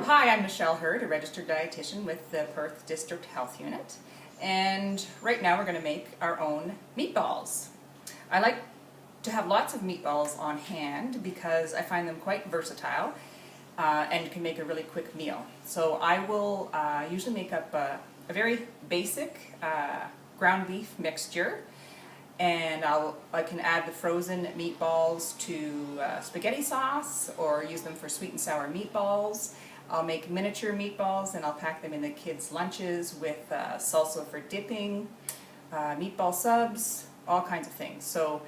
Hi, I'm Michelle Hurd, a registered dietitian with the Perth District Health Unit, and right now we're going to make our own meatballs. I like to have lots of meatballs on hand because I find them quite versatile and can make a really quick meal. So I will usually make up a very basic ground beef mixture, and I can add the frozen meatballs to spaghetti sauce or use them for sweet and sour meatballs. I'll make miniature meatballs and I'll pack them in the kids' lunches with salsa for dipping, meatball subs, all kinds of things. So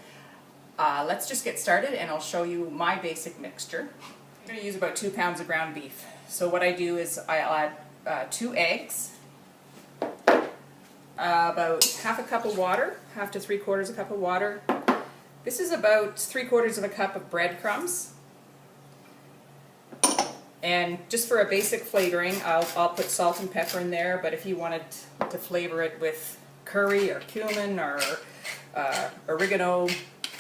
let's just get started and I'll show you my basic mixture. I'm going to use about 2 pounds of ground beef. So what I do is I'll add 2 eggs, about half a cup of water, half to 3/4 cup of water. This is about 3/4 cup of breadcrumbs. And just for a basic flavoring, I'll put salt and pepper in there, but if you wanted to flavor it with curry or cumin or oregano,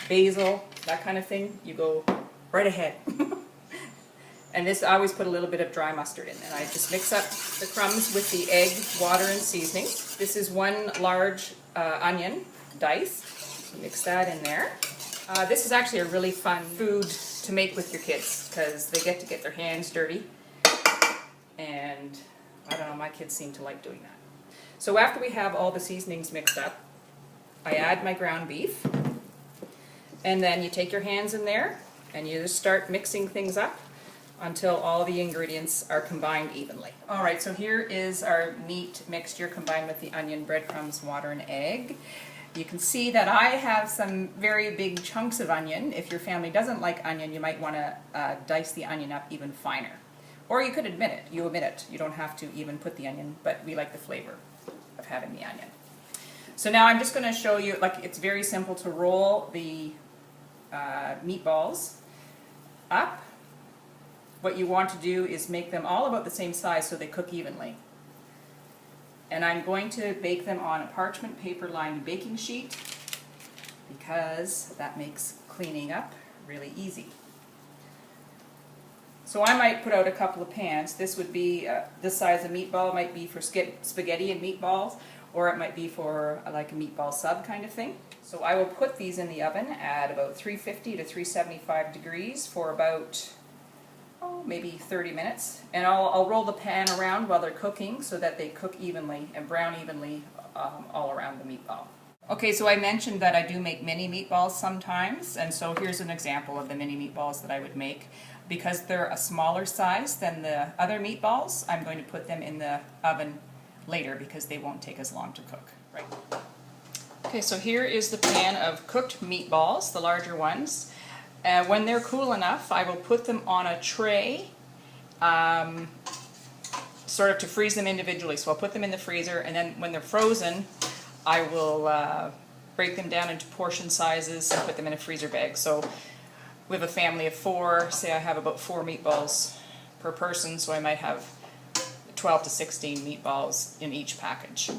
basil, that kind of thing, you go right ahead. And this, I always put a little bit of dry mustard in, and I just mix up the crumbs with the egg, water, and seasoning. This is 1 large onion diced. Mix that in there. This is actually a really fun food to make with your kids because they get to get their hands dirty, and I don't know, my kids seem to like doing that. So after we have all the seasonings mixed up, I add my ground beef, and then you take your hands in there and you just start mixing things up until all the ingredients are combined evenly. Alright, so here is our meat mixture combined with the onion, breadcrumbs, water, and egg. You can see that I have some very big chunks of onion. If your family doesn't like onion, you might want to dice the onion up even finer. Or you could omit it. You omit it. You don't have to even put the onion, but we like the flavor of having the onion. So now I'm just going to show you, like, it's very simple to roll the meatballs up. What you want to do is make them all about the same size so they cook evenly. And I'm going to bake them on a parchment paper lined baking sheet because that makes cleaning up really easy. So I might put out a couple of pans. This would be this size of meatball, might be for spaghetti and meatballs, or it might be for like a meatball sub kind of thing. So I will put these in the oven at about 350 to 375 degrees for about maybe 30 minutes, and I'll roll the pan around while they're cooking so that they cook evenly and brown evenly all around the meatball. Okay, so I mentioned that I do make mini meatballs sometimes, and so here's an example of the mini meatballs that I would make. Because they're a smaller size than the other meatballs, I'm going to put them in the oven later because they won't take as long to cook. Right. Okay, so here is the pan of cooked meatballs, the larger ones. When they're cool enough, I will put them on a tray, sort of to freeze them individually. So I'll put them in the freezer, and then when they're frozen, I will break them down into portion sizes and put them in a freezer bag. So we have a family of 4, say I have about 4 meatballs per person, so I might have 12 to 16 meatballs in each package.